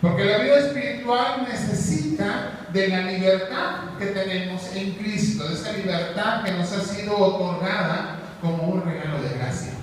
Porque la vida espiritual necesita de la libertad que tenemos en Cristo, de esa libertad que nos ha sido otorgada como un regalo de gracia.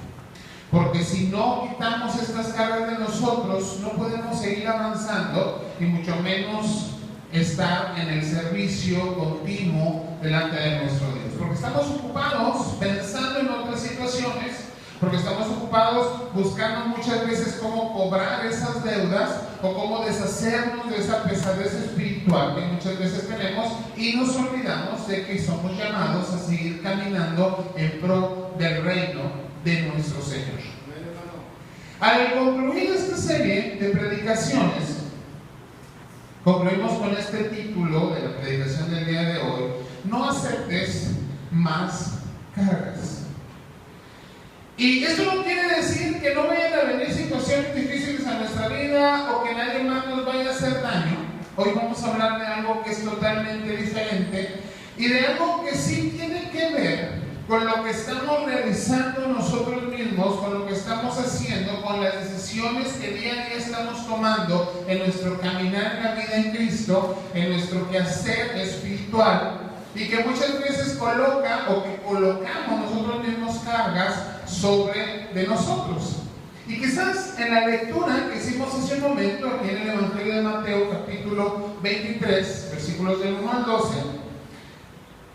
Porque si no quitamos estas cargas de nosotros, no podemos seguir avanzando y mucho menos estar en el servicio continuo delante de nuestro Dios. Porque estamos ocupados pensando en otras situaciones, porque estamos ocupados buscando muchas veces cómo cobrar esas deudas o cómo deshacernos de esa pesadez espiritual que muchas veces tenemos, y nos olvidamos de que somos llamados a seguir caminando en pro del reino de nuestro Señor. Al concluir esta serie de predicaciones, concluimos con este título de la predicación del día de hoy: no aceptes más cargas. Y esto no quiere decir que no vayan a venir situaciones difíciles a nuestra vida o que nadie más nos vaya a hacer daño. Hoy vamos a hablar de algo que es totalmente diferente y de algo que sí tiene que ver con lo que estamos realizando nosotros mismos, con lo que estamos haciendo, con las decisiones que día a día estamos tomando en nuestro caminar en la vida en Cristo, en nuestro quehacer espiritual, y que muchas veces coloca o que colocamos nosotros mismos cargas sobre de nosotros. Y quizás en la lectura que hicimos hace un momento, aquí en el Evangelio de Mateo, capítulo 23, versículos del 1 al 12,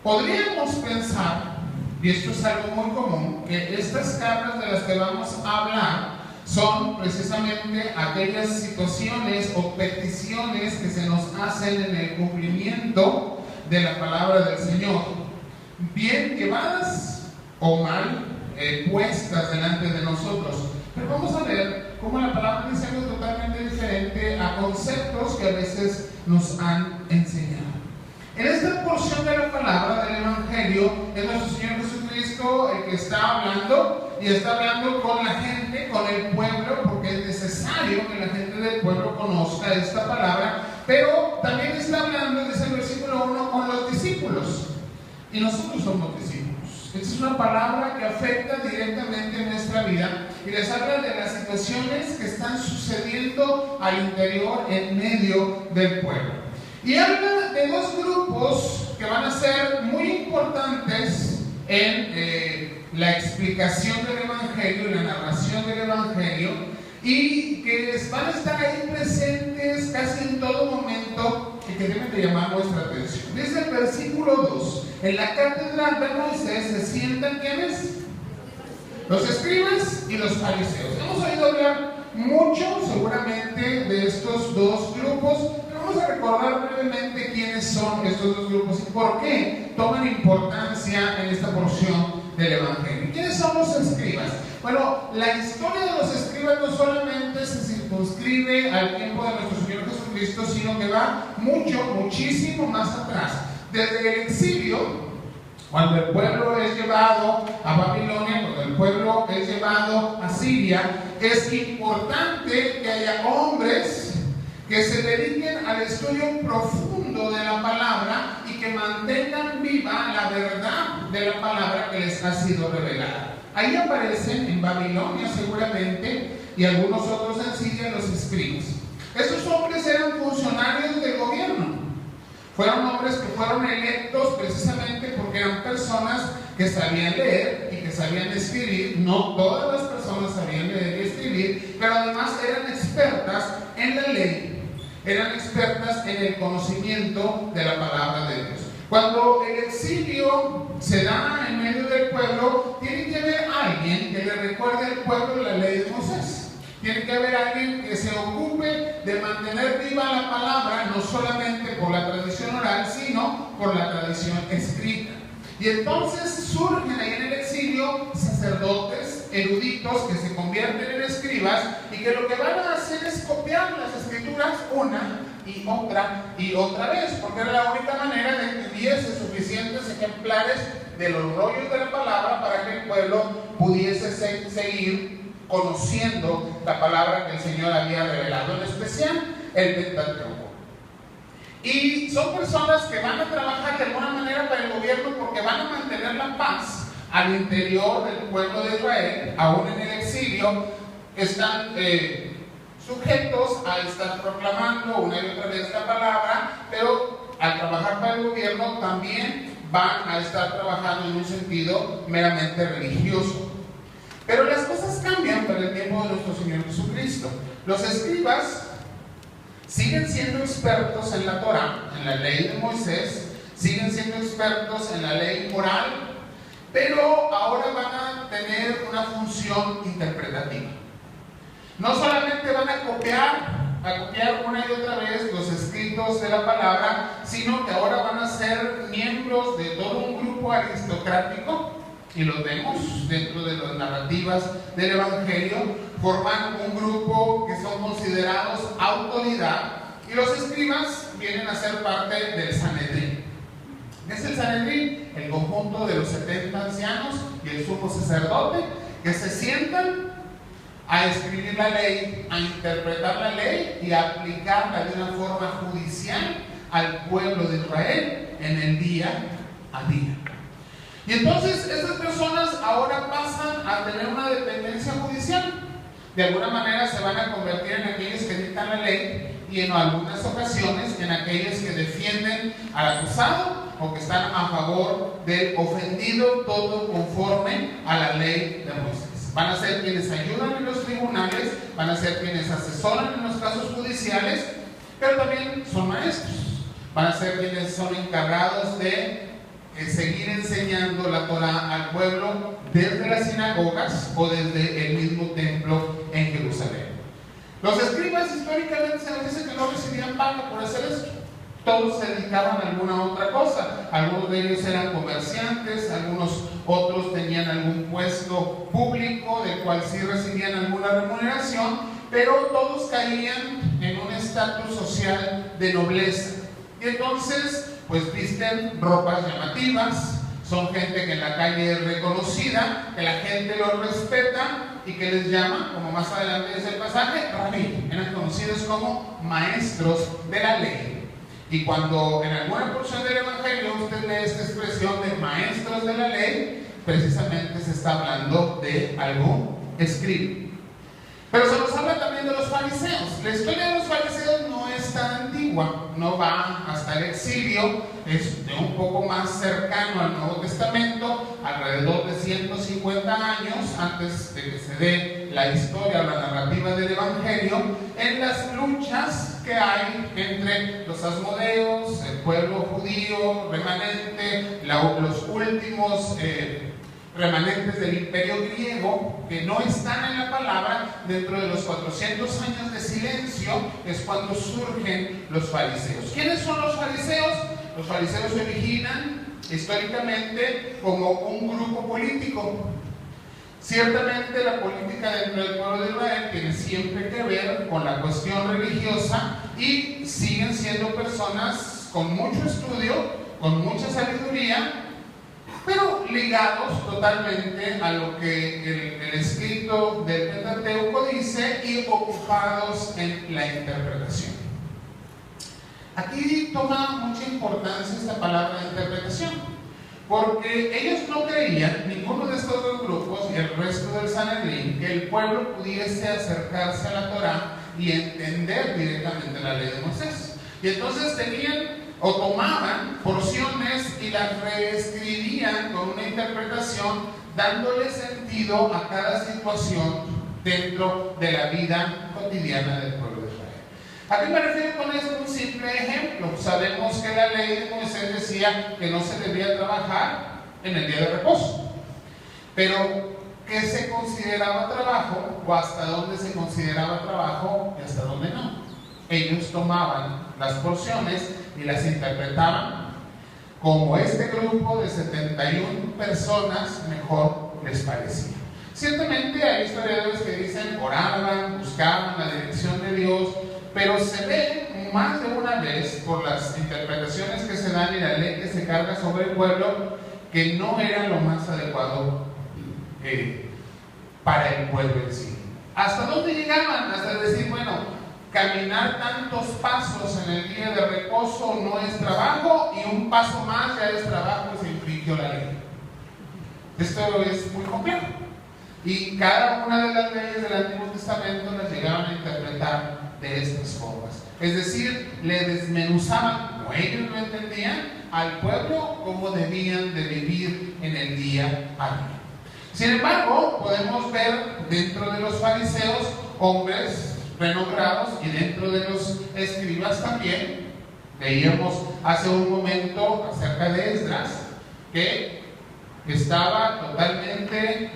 podríamos pensar, y esto es algo muy común, que estas cargas de las que vamos a hablar son precisamente aquellas situaciones o peticiones que se nos hacen en el cumplimiento de la palabra del Señor, bien llevadas o mal puestas delante de nosotros. Pero vamos a ver cómo la palabra dice algo totalmente diferente a conceptos que a veces nos han enseñado. En esta porción de la palabra del Evangelio es nuestro Señor Jesucristo el que está hablando, y está hablando con la gente, con el pueblo, porque es necesario que la gente del pueblo conozca esta palabra, pero también está hablando, dice el versículo 1, con los discípulos, y nosotros somos discípulos. Esta es una palabra que afecta directamente en nuestra vida y les habla de las situaciones que están sucediendo al interior, en medio del pueblo. Y habla de dos grupos que van a ser muy importantes en la explicación del Evangelio, en la narración del Evangelio, y que van a estar ahí presentes casi en todo momento y que deben de llamar nuestra atención. Dice el versículo 2: en la cátedra de Moisés se sientan ¿quiénes? Los escribas y los fariseos. Hemos oído hablar mucho seguramente de estos dos grupos. Vamos a recordar brevemente quiénes son estos dos grupos y por qué toman importancia en esta porción del Evangelio. ¿Quiénes son los escribas? Bueno, la historia de los escribas no solamente se circunscribe al tiempo de nuestro Señor Jesucristo, sino que va muchísimo más atrás. Desde el exilio, cuando el pueblo es llevado a Babilonia, cuando el pueblo es llevado a Siria, es importante que haya hombres que se dediquen al estudio profundo de la palabra y que mantengan viva la verdad de la palabra que les ha sido revelada. Ahí aparecen en Babilonia seguramente, y algunos otros en Siria, los escribas. Estos hombres eran funcionarios del gobierno. Fueron hombres que fueron electos precisamente porque eran personas que sabían leer y que sabían escribir. No todas las personas sabían leer y escribir, pero además eran expertas en la ley. Eran expertas en el conocimiento de la palabra de Dios. Cuando el exilio se da en medio del pueblo, tiene que haber alguien que le recuerde al pueblo la ley de Moisés. Tiene que haber alguien que se ocupe de mantener viva la palabra, no solamente por la tradición oral, sino por la tradición escrita. Y entonces surgen ahí en el exilio sacerdotes, eruditos, que se convierten en escribas y que lo que van a hacer es copiar las escrituras una y otra vez, porque era la única manera de que hubiese suficientes ejemplares de los rollos de la palabra para que el pueblo pudiese seguir conociendo la palabra que el Señor había revelado, en especial el Pentateuco. Y son personas que van a trabajar de alguna manera para el gobierno porque van a mantener la paz al interior del pueblo de Israel, aún en el exilio. Están sujetos a estar proclamando una y otra vez la palabra, pero al trabajar para el gobierno también van a estar trabajando en un sentido meramente religioso. Pero las cosas cambian para el tiempo de nuestro Señor Jesucristo. Los escribas siguen siendo expertos en la Torá, en la ley de Moisés, siguen siendo expertos en la ley moral, pero ahora van a tener una función interpretativa. No solamente van a copiar una y otra vez los escritos de la palabra, sino que ahora van a ser miembros de todo un grupo aristocrático, y lo vemos dentro de las narrativas del Evangelio. Forman un grupo que son considerados autoridad, y los escribas vienen a ser parte del Sanedrín. ¿Qué es el Sanedrín? El conjunto de los 70 ancianos y el sumo sacerdote que se sientan a escribir la ley, a interpretar la ley y a aplicarla de una forma judicial al pueblo de Israel en el día a día. Y entonces estas personas ahora pasan a tener una dependencia judicial. De alguna manera se van a convertir en aquellos que dictan la ley y en algunas ocasiones en aquellos que defienden al acusado o que están a favor del ofendido, todo conforme a la ley de Moisés. Van a ser quienes ayudan en los tribunales, van a ser quienes asesoran en los casos judiciales, pero también son maestros. Van a ser quienes son encargados de seguir enseñando la Torá al pueblo desde las sinagogas o desde el mismo templo en Jerusalén. Los escribas históricamente se nos dice que no recibían paga por hacer esto. Todos se dedicaban a alguna otra cosa. Algunos de ellos eran comerciantes, algunos otros tenían algún puesto público del cual sí recibían alguna remuneración, pero todos caían en un estatus social de nobleza. Y entonces pues visten ropas llamativas, son gente que en la calle es reconocida, que la gente los respeta y que les llama, como más adelante dice el pasaje, rabí. Eran conocidos como maestros de la ley. Y cuando en alguna porción del Evangelio usted lee esta expresión de maestros de la ley, precisamente se está hablando de algo escrito. Pero se nos habla también de los fariseos. La historia de los fariseos no es tan antigua, no va hasta el exilio, es de un poco más cercano al Nuevo Testamento, alrededor de 150 años antes de que se dé la historia o la narrativa del Evangelio, en las luchas que hay entre los asmodeos, el pueblo judío remanente, los últimos remanentes del imperio griego que no están en la palabra. Dentro de los 400 años de silencio es cuando surgen los fariseos. ¿Quiénes son los fariseos? Los fariseos se originan históricamente como un grupo político. Ciertamente la política dentro del pueblo de Israel tiene siempre que ver con la cuestión religiosa y siguen siendo personas con mucho estudio, con mucha sabiduría, pero ligados totalmente a lo que el escrito del Pentateuco dice y ocupados en la interpretación. Aquí toma mucha importancia esta palabra de interpretación, porque ellos no creían, ninguno de estos dos grupos y el resto del Sanedrín, que el pueblo pudiese acercarse a la Torá y entender directamente la ley de Moisés. Y entonces tenían o tomaban porciones y las reescribían con una interpretación, dándole sentido a cada situación dentro de la vida cotidiana del pueblo de Israel. ¿A qué me refiero con esto? Un simple ejemplo. Sabemos que la ley de Moisés decía que no se debía trabajar en el día de reposo. Pero, ¿qué se consideraba trabajo o hasta dónde se consideraba trabajo y hasta dónde no? Ellos tomaban las porciones y las interpretaban como este grupo de 71 personas mejor les parecía. Ciertamente hay historiadores que dicen oraban, buscaban la dirección de Dios, pero se ve más de una vez por las interpretaciones que se dan y la ley que se carga sobre el pueblo que no era lo más adecuado para el pueblo en sí. ¿Hasta dónde llegaban? Hasta decir, bueno, caminar tantos pasos en el día de reposo no es trabajo y un paso más ya es trabajo y se infringió la ley. Esto es muy complejo. Y cada una de las leyes del Antiguo Testamento las llegaban a interpretar de estas formas. Es decir, le desmenuzaban, como ellos lo entendían, al pueblo cómo debían de vivir en el día a día. Sin embargo, podemos ver dentro de los fariseos hombres renombrados y dentro de los escribas también. Veíamos hace un momento acerca de Esdras, que estaba totalmente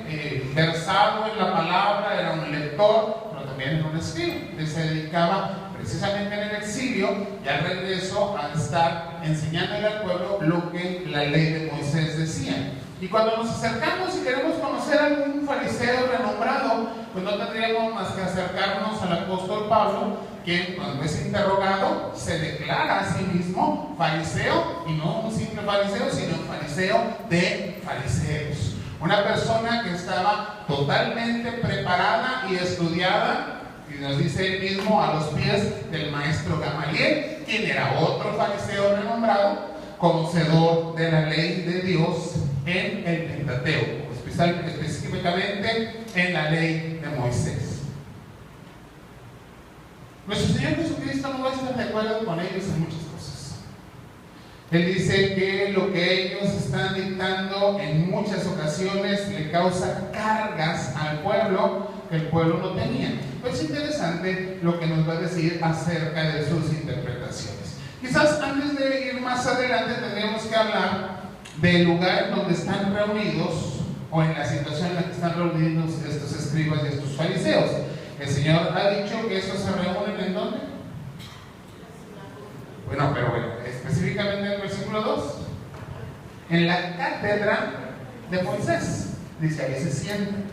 versado en la palabra, era un lector, pero también era un escriba, que se dedicaba precisamente en el exilio y al regreso a estar enseñándole al pueblo lo que la ley de Moisés decía. Y cuando nos acercamos y queremos conocer a algún fariseo renombrado, pues no tendríamos más que acercarnos al apóstol Pablo, quien cuando es interrogado se declara a sí mismo fariseo, y no un simple fariseo, sino un fariseo de fariseos. Una persona que estaba totalmente preparada y estudiada, y nos dice él mismo, a los pies del maestro Gamaliel, quien era otro fariseo renombrado, conocedor de la ley de Dios en el Pentateuco, específicamente en la ley de Moisés. Nuestro Señor Jesucristo no va a estar de acuerdo con ellos en muchas cosas. Él dice que lo que ellos están dictando en muchas ocasiones le causa cargas al pueblo que el pueblo no tenía. Pues es interesante lo que nos va a decir acerca de sus interpretaciones. Quizás antes de ir más adelante tendríamos que hablar del lugar en donde están reunidos, o en la situación en la que están reunidos estos escribas y estos fariseos. El Señor ha dicho que estos se reúnen ¿en dónde? Bueno, específicamente en el versículo 2, en la cátedra de Moisés. Dice, ahí se sientan.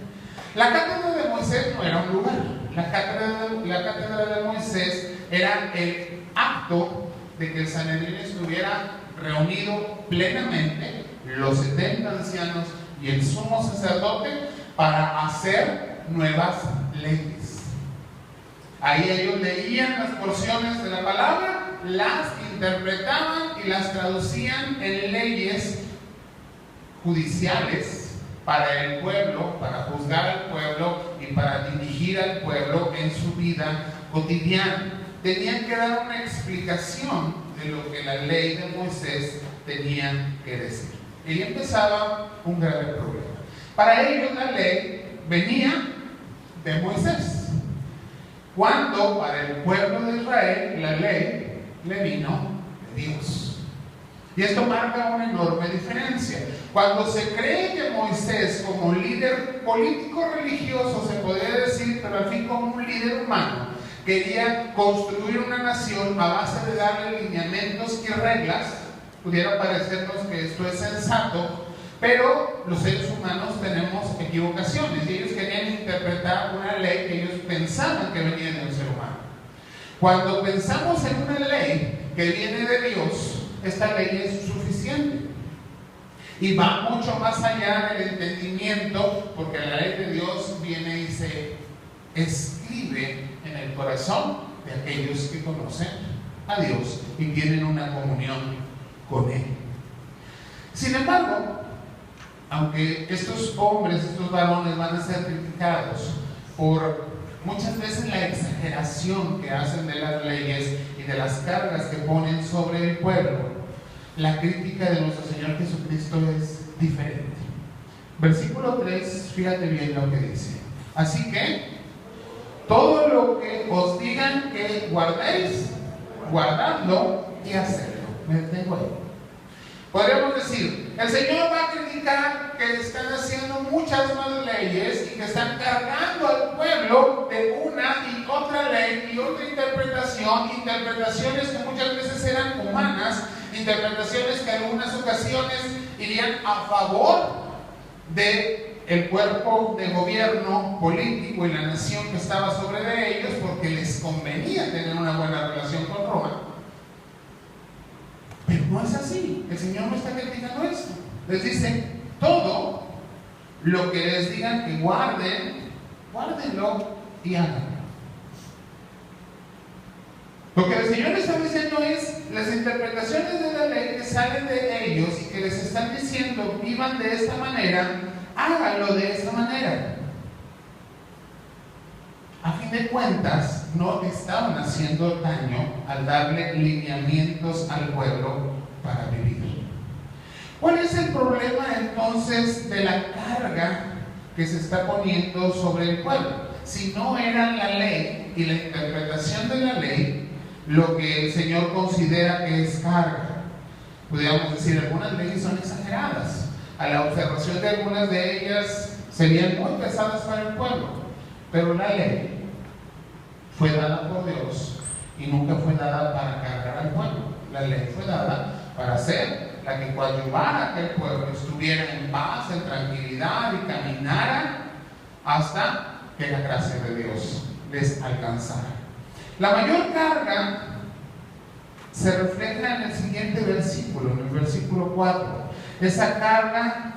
La cátedra de Moisés no era un lugar. La cátedra de Moisés era el acto de que el Sanedrín estuviera reunido plenamente, los 70 ancianos y el sumo sacerdote, para hacer nuevas leyes. Ahí ellos leían las porciones de la palabra, las interpretaban y las traducían en leyes judiciales para el pueblo, para juzgar al pueblo y para dirigir al pueblo en su vida cotidiana. Tenían que dar una explicación de lo que la ley de Moisés tenía que decir. Y empezaba un grave problema. Para ellos la ley venía de Moisés, cuando para el pueblo de Israel la ley le vino de Dios. Y esto marca una enorme diferencia. Cuando se cree que Moisés, como líder político religioso, se podría decir, pero al fin como un líder humano, quería construir una nación a base de darle lineamientos y reglas, pudiera parecernos que esto es sensato, pero los seres humanos tenemos equivocaciones y ellos querían interpretar una ley que ellos pensaban que venía de un ser humano. Cuando pensamos en una ley que viene de Dios, esta ley es suficiente y va mucho más allá del entendimiento, porque la ley de Dios viene y se escribe en el corazón de aquellos que conocen a Dios y tienen una comunión con Él. Sin embargo, aunque estos hombres, estos varones van a ser criticados por muchas veces la exageración que hacen de las leyes y de las cargas que ponen sobre el pueblo, la crítica de nuestro Señor Jesucristo es diferente. Versículo 3, fíjate bien lo que dice. Así que todo lo que os digan que guardéis, guardadlo y hacedlo. Me detengo ahí. Podríamos decir, el Señor va a criticar que están haciendo muchas más leyes y que están cargando al pueblo de una y otra ley y otra interpretación, interpretaciones que muchas veces eran humanas, interpretaciones que en algunas ocasiones irían a favor de el cuerpo de gobierno político y la nación que estaba sobre de ellos, porque les convenía tener una buena relación con Roma. Pero no es así. El Señor no está criticando esto. Les dice, todo lo que les digan que guarden, guárdenlo y háganlo. Lo que el Señor está diciendo es, las interpretaciones de la ley que salen de ellos y que les están diciendo, vivan de esta manera, háganlo de esta manera. de cuentas no estaban haciendo daño al darle lineamientos al pueblo para vivir. ¿Cuál es el problema entonces de la carga que se está poniendo sobre el pueblo? Si no era la ley y la interpretación de la ley lo que el Señor considera que es carga. Podríamos decir, algunas leyes son exageradas. A la observación de algunas de ellas serían muy pesadas para el pueblo, pero la ley fue dada por Dios y nunca fue dada para cargar al pueblo. La ley fue dada para ser la que coadyuvara a que el pueblo estuviera en paz, en tranquilidad y caminara hasta que la gracia de Dios les alcanzara. La mayor carga se refleja en el siguiente versículo, en el versículo 4. Esa carga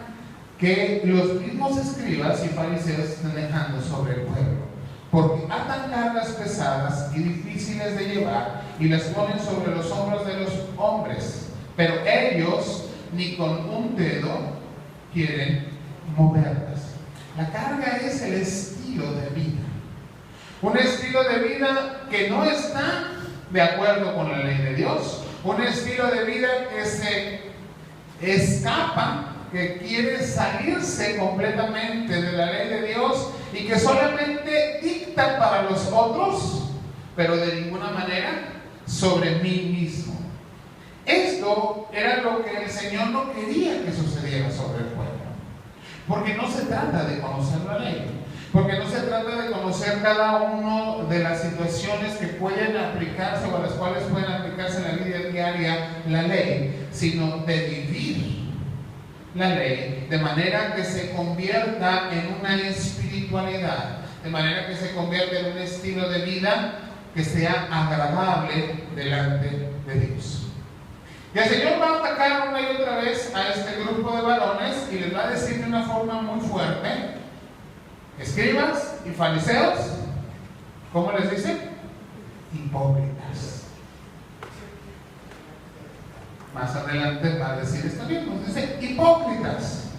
que los mismos escribas y fariseos están dejando sobre el pueblo, porque atan cargas pesadas y difíciles de llevar y las ponen sobre los hombros de los hombres, pero ellos ni con un dedo quieren moverlas. La carga es el estilo de vida, un estilo de vida que no está de acuerdo con la ley de Dios, un estilo de vida que se escapa, que quiere salirse completamente de la ley de Dios y que solamente dicta para los otros, pero de ninguna manera sobre mí mismo. Esto era lo que el Señor no quería que sucediera sobre el pueblo, porque no se trata de conocer la ley, porque no se trata de conocer cada una de las situaciones que pueden aplicarse o a las cuales pueden aplicarse en la vida diaria la ley, sino de vivir la ley de manera que se convierta en una espiritualidad, de manera que se convierta en un estilo de vida que sea agradable delante de Dios. Y el Señor va a atacar una y otra vez a este grupo de varones y les va a decir de una forma muy fuerte: escribas y fariseos, ¿cómo les dice? Hipócritas. Más adelante va a decir esto mismo, dice hipócritas.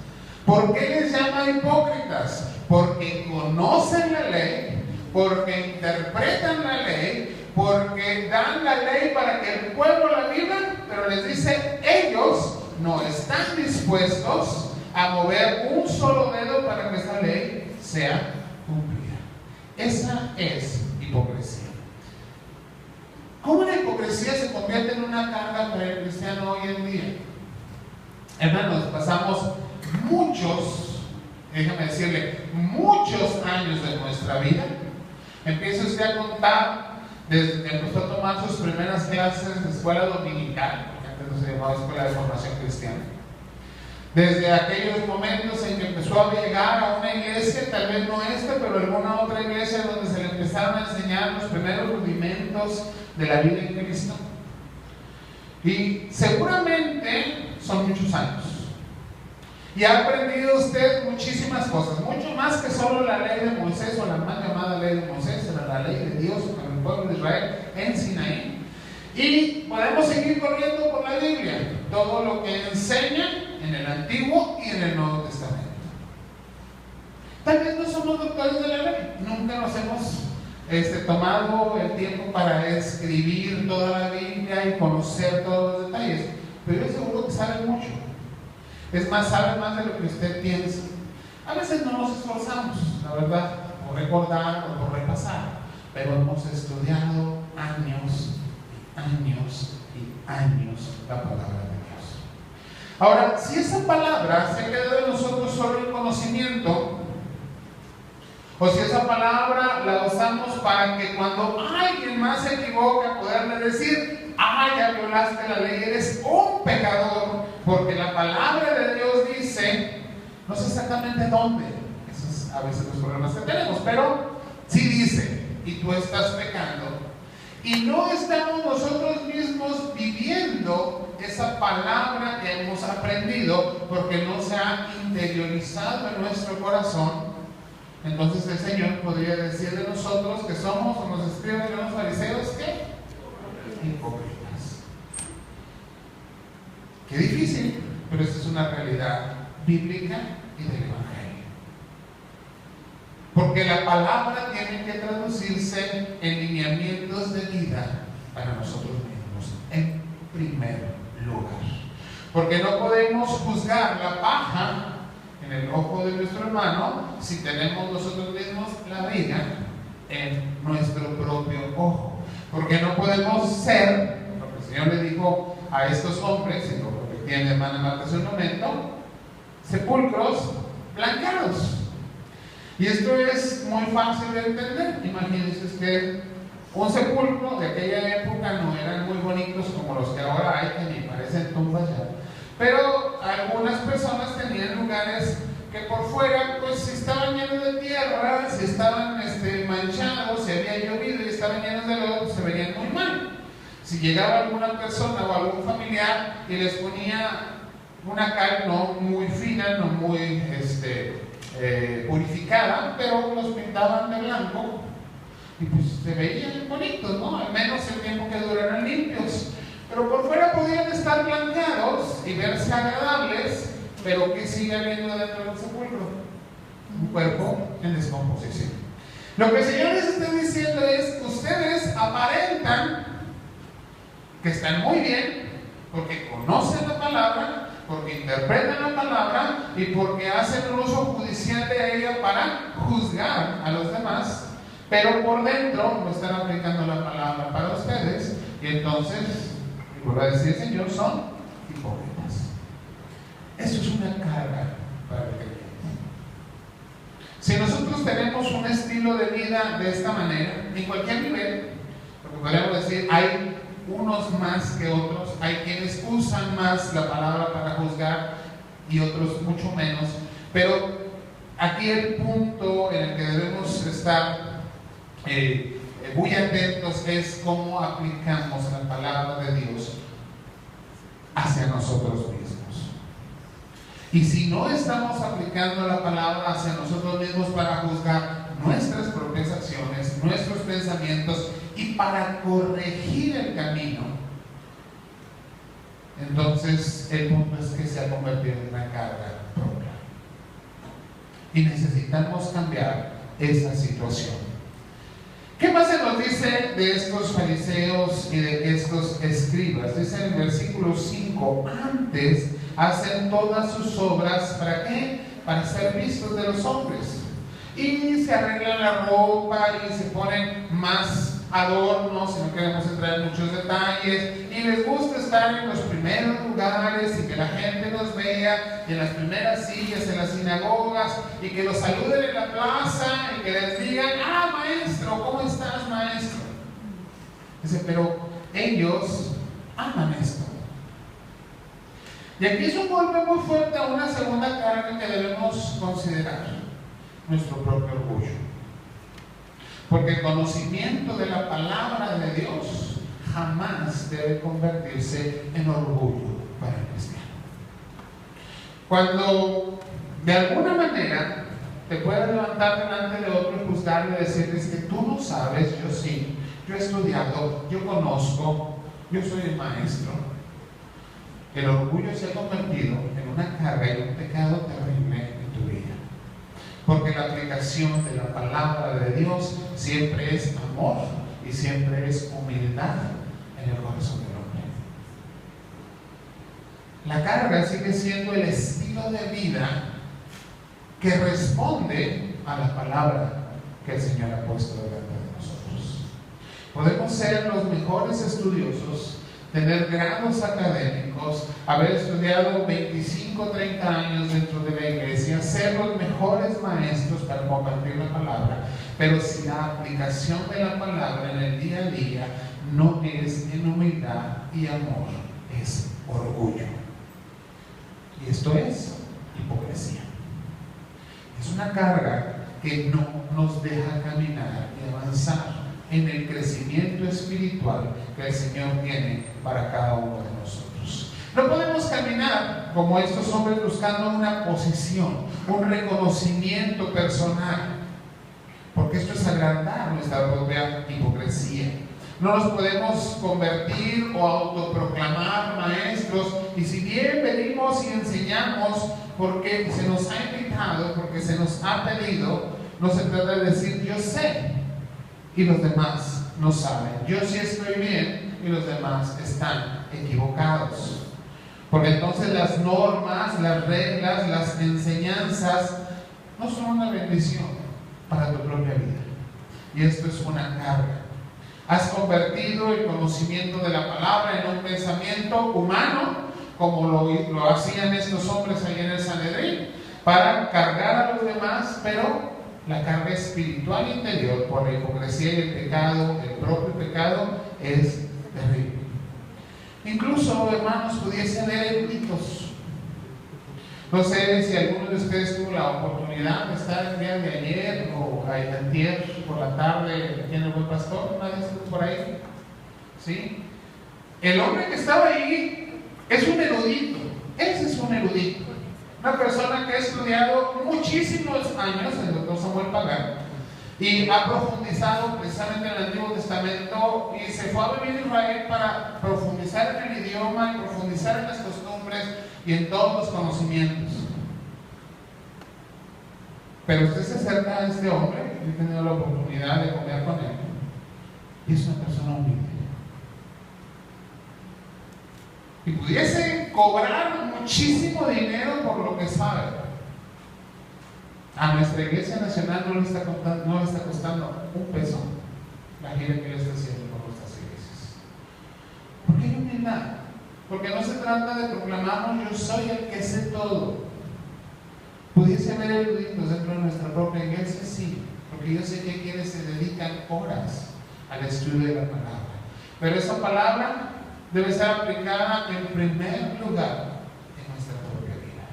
¿Por qué les llama hipócritas? Porque conocen la ley, porque interpretan la ley, porque dan la ley para que el pueblo la viva, pero les dice, ellos no están dispuestos a mover un solo dedo para que esa ley sea cumplida. Esa es hipocresía. ¿Cómo la hipocresía se convierte en una carga para el cristiano hoy en día? Hermanos, pasamos déjame decirle, muchos años de nuestra vida. Empieza usted a contar desde que empezó a tomar sus primeras clases de escuela dominical, porque antes no se llamaba escuela de formación cristiana. Desde aquellos momentos en que empezó a llegar a una iglesia, tal vez no esta, pero alguna otra iglesia donde se le empezaron a enseñar los primeros rudimentos de la vida en Cristo. Y seguramente son muchos años. Y ha aprendido usted muchísimas cosas, mucho más que solo la ley de Moisés o la mal llamada ley de Moisés, era la ley de Dios para el pueblo de Israel en Sinaí. Y podemos seguir corriendo por la Biblia, todo lo que enseña en el Antiguo y en el Nuevo Testamento. Tal vez no somos doctores de la ley, nunca nos hemos tomado el tiempo para escribir toda la Biblia y conocer todos los detalles, pero yo seguro que sabe mucho. Es más, sabe más de lo que usted piensa. A veces no nos esforzamos, la verdad, por recordar o por repasar, pero hemos estudiado años y años la palabra de Dios. Ahora, si esa palabra se queda de nosotros solo en conocimiento, o si esa palabra la usamos para que cuando alguien más se equivoca, poderle decir, ya violaste la ley, eres un pecador, porque la palabra de Dios dice, no sé exactamente dónde, esos es a veces los problemas que tenemos, pero sí dice, y tú estás pecando, y no estamos nosotros mismos viviendo esa palabra que hemos aprendido, porque no se ha interiorizado en nuestro corazón. Entonces el Señor podría decir de nosotros que somos, o nos escriben los fariseos, ¿qué? Hipócritas. Qué difícil, pero esta es una realidad bíblica y del Evangelio. ¿Por Porque la palabra tiene que traducirse en lineamientos de vida para nosotros mismos, en primer lugar. Porque no podemos juzgar la paja en el ojo de nuestro hermano si tenemos nosotros mismos la viga en nuestro propio ojo. Porque no podemos ser, lo que el Señor le dijo a estos hombres, y lo repetí en hermana Marta hace un momento, sepulcros blanqueados. Y esto es muy fácil de entender. Imagínense usted, un sepulcro de aquella época no eran muy bonitos como los que ahora hay, que ni parecen tumbas ya. Pero algunas personas tenían lugares que por fuera pues estaban llenos de tierra, si estaban manchados, si había llovido y estaban llenos de lodo, se verían muy mal. Si llegaba alguna persona o algún familiar y les ponía una cal no muy fina, no muy purificada, pero los pintaban de blanco y pues se veían bonitos, ¿no? Al menos el tiempo que duraran limpios. Pero por fuera podían estar blanqueados y verse agradables, pero ¿qué sigue habiendo dentro del sepulcro? Un cuerpo en descomposición. Lo que el Señor les está diciendo es: ustedes aparentan que están muy bien porque conocen la palabra, porque interpretan la palabra y porque hacen un uso judicial de ella para juzgar a los demás, pero por dentro no están aplicando la palabra para ustedes, y entonces, y vuelvo a decir el Señor, son hipócritas. Eso es una carga para el creyente. Si nosotros tenemos un estilo de vida de esta manera, en cualquier nivel, porque podríamos decir, hay unos más que otros, hay quienes usan más la palabra para juzgar y otros mucho menos, pero aquí el punto en el que debemos estar muy atentos es cómo aplicamos la palabra de Dios hacia nosotros mismos. Y si no estamos aplicando la palabra hacia nosotros mismos para juzgar nuestras propias acciones, nuestros pensamientos y para corregir el camino, entonces el punto es que se ha convertido en una carga propia. Y necesitamos cambiar esa situación. ¿Qué más se nos dice de estos fariseos y de estos escribas? Dice en el versículo 5: antes hacen todas sus obras, ¿para qué? Para ser vistos de los hombres. Y se arreglan la ropa y se ponen más adornos, si no queremos entrar en muchos detalles, y les gusta estar en los primeros lugares y que la gente los vea, y en las primeras sillas en las sinagogas, y que los saluden en la plaza y que les digan: ah, maestro, ¿cómo estás, maestro? Dice, pero ellos aman esto. Y aquí es un golpe muy fuerte a una segunda carga que debemos considerar: nuestro propio orgullo. Porque el conocimiento de la palabra de Dios jamás debe convertirse en orgullo para el cristiano. Cuando de alguna manera te puedes levantar delante de otro y juzgar y decirles que tú no sabes, yo sí, yo he estudiado, yo conozco, yo soy el maestro. El orgullo se ha convertido en una carga y un pecado terrible en tu vida. Porque la aplicación de la palabra de Dios siempre es amor y siempre es humildad en el corazón del hombre. La carga sigue siendo el estilo de vida que responde a la palabra que el Señor ha puesto delante de nosotros. Podemos ser los mejores estudiosos, tener grados académicos, haber estudiado 25, 30 años dentro de la iglesia, ser los mejores maestros para compartir la palabra, pero si la aplicación de la palabra en el día a día no es en humildad y amor, es orgullo. Y esto es hipocresía. Es una carga que no nos deja caminar y avanzar en el crecimiento espiritual que el Señor tiene para cada uno de nosotros. No podemos caminar como estos hombres buscando una posición, un reconocimiento personal, porque esto es agrandar nuestra propia hipocresía. No nos podemos convertir o autoproclamar maestros, y si bien venimos y enseñamos porque se nos ha invitado, porque se nos ha pedido, no se trata de decir yo sé y los demás no saben. Yo sí estoy bien y los demás están equivocados. Porque entonces las normas, las reglas, las enseñanzas no son una bendición para tu propia vida. Y esto es una carga. Has convertido el conocimiento de la palabra en un pensamiento humano, como lo hacían estos hombres allá en el Sanedrín, para cargar a los demás, pero la carga espiritual interior por la hipocresía y el pecado, el propio pecado, es terrible. Incluso, hermanos, pudiese haber eruditos. No sé si alguno de ustedes tuvo la oportunidad de estar el día de ayer o ayer por la tarde aquí en el Buen Pastor, una vez por ahí. ¿Sí? El hombre que estaba ahí es un erudito. Ese es un erudito. Una persona que ha estudiado muchísimos años, el doctor Samuel Pagán, y ha profundizado precisamente en el Antiguo Testamento y se fue a vivir a Israel para profundizar en el idioma y profundizar en las costumbres y en todos los conocimientos. Pero usted se acerca a este hombre, he tenido la oportunidad de comer con él, y es una persona humilde. Y pudiese cobrar muchísimo dinero por lo que sabe. A nuestra Iglesia Nacional no le está costando un peso la gira que le está haciendo por nuestras iglesias. ¿Por qué hay humildad? Porque no se trata de proclamarnos yo soy el que sé todo. ¿Pudiese haber eruditos dentro de nuestra propia iglesia? Sí, porque yo sé que hay quienes se dedican horas al estudio de la palabra. Pero esa palabra debe ser aplicada en primer lugar en nuestra propia vida.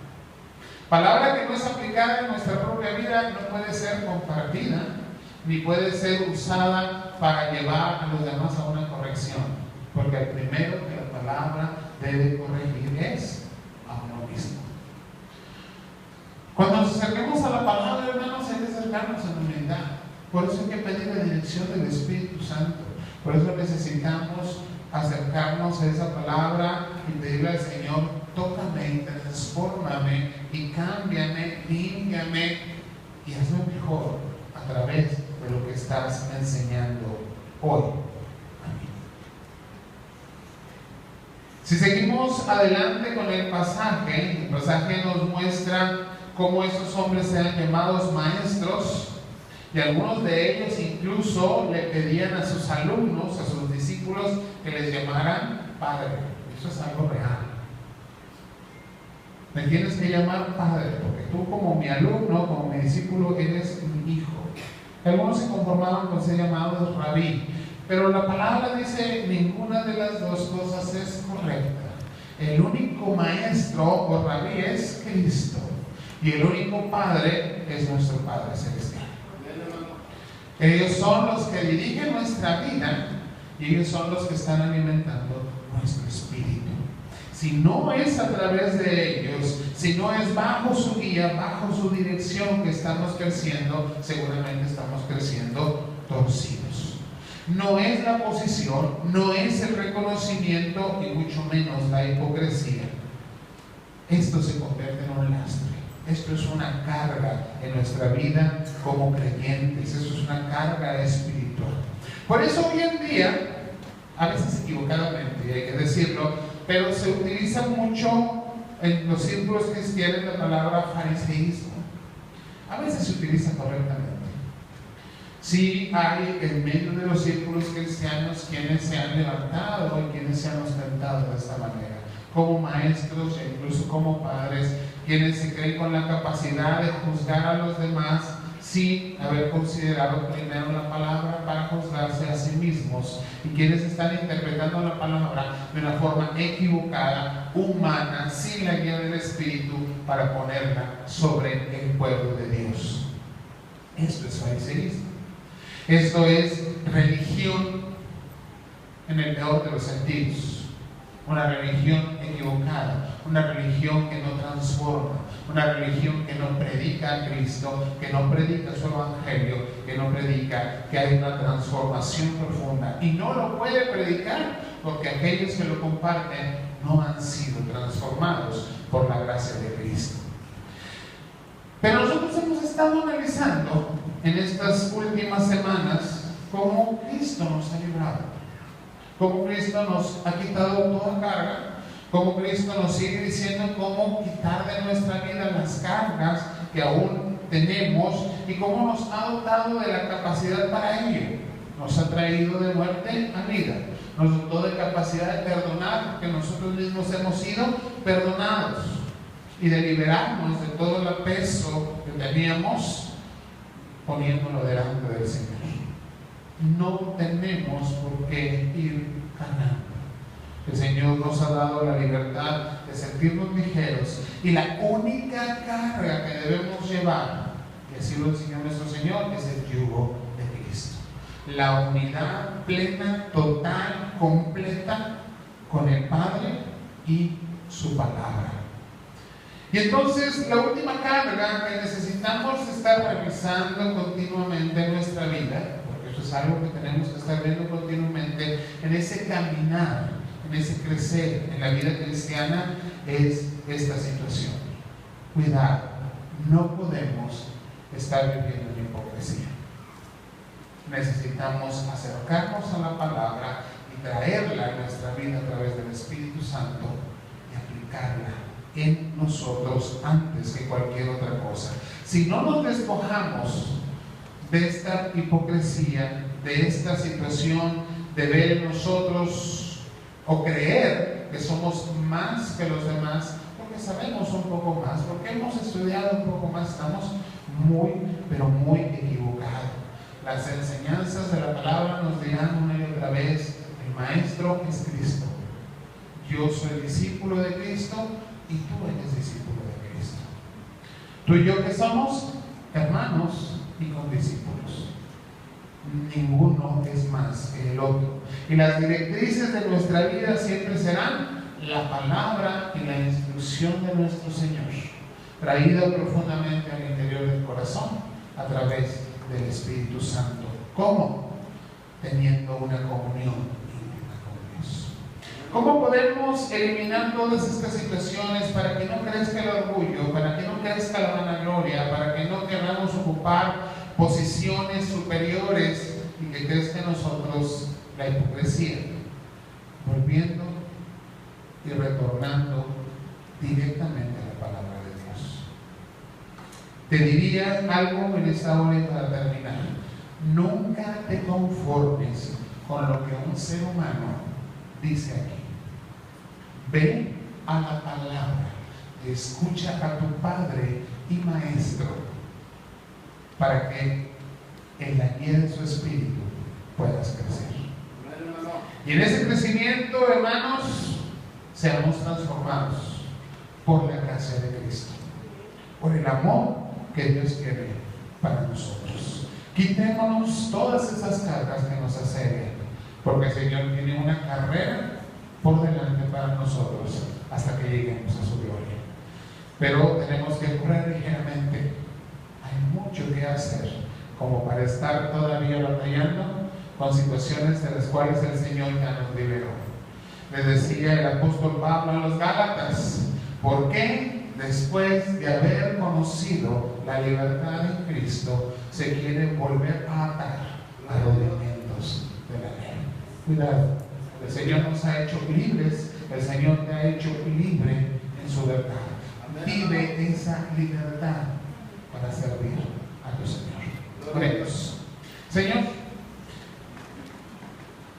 Palabra que no es aplicada en nuestra propia vida no puede ser compartida ni puede ser usada para llevar a los demás a una corrección, porque el primero que la palabra debe corregir es a uno mismo. Cuando nos acerquemos a la palabra, hermanos, hay que acercarnos en humildad. Por eso hay que pedir la dirección del Espíritu Santo. Por eso necesitamos acercarnos a esa palabra y pedirle al Señor: tócame, transfórmame y cámbiame, límpiame y hazme mejor a través de lo que estás enseñando hoy a mí. Si seguimos adelante con el pasaje nos muestra cómo estos hombres eran llamados maestros, y algunos de ellos incluso le pedían a sus alumnos, a sus discípulos, que les llamaran padre. Eso es algo real. Me tienes que llamar padre, porque tú como mi alumno, como mi discípulo, eres mi hijo. Algunos se conformaban con ser llamados rabí, pero la palabra dice ninguna de las dos cosas es correcta. El único maestro o rabí es Cristo, y el único padre es nuestro Padre Celestial. Ellos son los que dirigen nuestra vida y ellos son los que están alimentando nuestro espíritu. Si no es a través de ellos, si no es bajo su guía, bajo su dirección que estamos creciendo, seguramente estamos creciendo torcidos. No es la posición, no es el reconocimiento y mucho menos la hipocresía. Esto se convierte en un lastre. Esto es una carga en nuestra vida como creyentes. Eso es una carga espiritual. Por eso hoy en día, a veces equivocadamente, hay que decirlo, pero se utiliza mucho en los círculos cristianos la palabra fariseísmo. A veces se utiliza correctamente. Sí hay en medio de los círculos cristianos quienes se han levantado y quienes se han ostentado de esta manera, como maestros e incluso como padres, quienes se creen con la capacidad de juzgar a los demás sin haber considerado primero la palabra para juzgarse a sí mismos, y quienes están interpretando la palabra de una forma equivocada, humana, sin la guía del Espíritu, para ponerla sobre el pueblo de Dios. Esto es fariseísmo. Esto es religión en el peor de los sentidos. Una religión equivocada, una religión que no transforma, una religión que no predica a Cristo, que no predica su evangelio, que no predica que hay una transformación profunda. Y no lo puede predicar porque aquellos que lo comparten no han sido transformados por la gracia de Cristo. Pero nosotros hemos estado analizando en estas últimas semanas cómo Cristo nos ha librado, cómo Cristo nos ha quitado toda carga, cómo Cristo nos sigue diciendo cómo quitar de nuestra vida las cargas que aún tenemos y cómo nos ha dotado de la capacidad para ello. Nos ha traído de muerte a vida, nos dotó de capacidad de perdonar porque nosotros mismos hemos sido perdonados y de liberarnos de todo el peso que teníamos poniéndolo delante del Señor. No tenemos por qué ir ganando. El Señor nos ha dado la libertad de sentirnos ligeros y la única carga que debemos llevar, y así lo enseñó nuestro Señor, es el yugo de Cristo. La unidad plena, total, completa con el Padre y su palabra. Y entonces la última carga que necesitamos estar revisando continuamente en nuestra vida, porque eso es algo que tenemos que estar viendo continuamente en ese caminar, en ese crecer en la vida cristiana, es esta situación. Cuidado, no podemos estar viviendo en hipocresía. Necesitamos acercarnos a la palabra y traerla a nuestra vida a través del Espíritu Santo y aplicarla en nosotros antes que cualquier otra cosa. Si no nos despojamos de esta hipocresía, de esta situación de ver en nosotros o creer que somos más que los demás, porque sabemos un poco más, porque hemos estudiado un poco más, estamos muy, pero muy equivocados. Las enseñanzas de la palabra nos dirán una y otra vez: el Maestro es Cristo. Yo soy discípulo de Cristo y tú eres discípulo de Cristo. Tú y yo que somos hermanos y condiscípulos. Ninguno es más que el otro. Y las directrices de nuestra vida siempre serán la palabra y la instrucción de nuestro Señor, traída profundamente al interior del corazón a través del Espíritu Santo. ¿Cómo? Teniendo una comunión íntima con Dios. ¿Cómo podemos eliminar todas estas situaciones para que no crezca el orgullo, para que no crezca la vanagloria, para que no queramos ocupar posiciones superiores y que crezca en nosotros la hipocresía? Volviendo y retornando directamente a la palabra de Dios. Te diría algo en esta hora para terminar. Nunca te conformes con lo que un ser humano dice aquí. Ve a la palabra, escucha a tu Padre y Maestro, para que en la guía de su Espíritu puedas crecer. Y en ese crecimiento, hermanos, seamos transformados por la gracia de Cristo, por el amor que Dios tiene para nosotros. Quitémonos todas esas cargas que nos asedian, porque el Señor tiene una carrera por delante para nosotros hasta que lleguemos a su gloria. Pero tenemos que correr ligeramente. Hay mucho que hacer como para estar todavía batallando con situaciones de las cuales el Señor ya nos liberó. Les decía el apóstol Pablo a los Gálatas: ¿por qué después de haber conocido la libertad en Cristo se quiere volver a atar a los rudimentos de la ley? Cuidado, el Señor nos ha hecho libres, el Señor te ha hecho libre en su verdad. Vive esa libertad para servir a tu Señor. Oremos. Señor,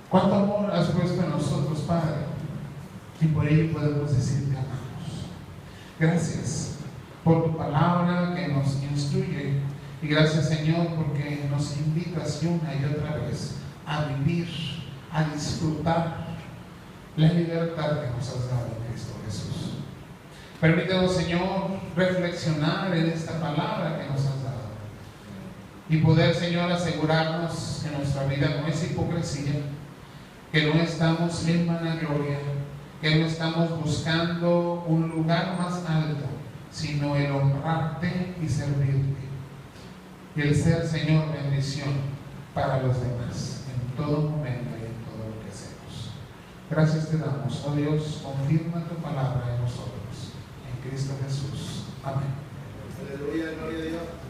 cuánto amor has puesto en nosotros, Padre, y por ello podemos decir te amamos. Gracias por tu palabra que nos instruye, y gracias, Señor, porque nos invitas una y otra vez a vivir, a disfrutar la libertad que nos has dado en Cristo Jesús. Permítanos, Señor, reflexionar en esta palabra que nos has dado y poder, Señor, asegurarnos que nuestra vida no es hipocresía, que no estamos en vanagloria, que no estamos buscando un lugar más alto, sino el honrarte y servirte y el ser, Señor, bendición para los demás en todo momento y en todo lo que hacemos. Gracias te damos, oh Dios, confirma tu palabra en nosotros, en Cristo Jesús. Amén. Aleluya, gloria a Dios.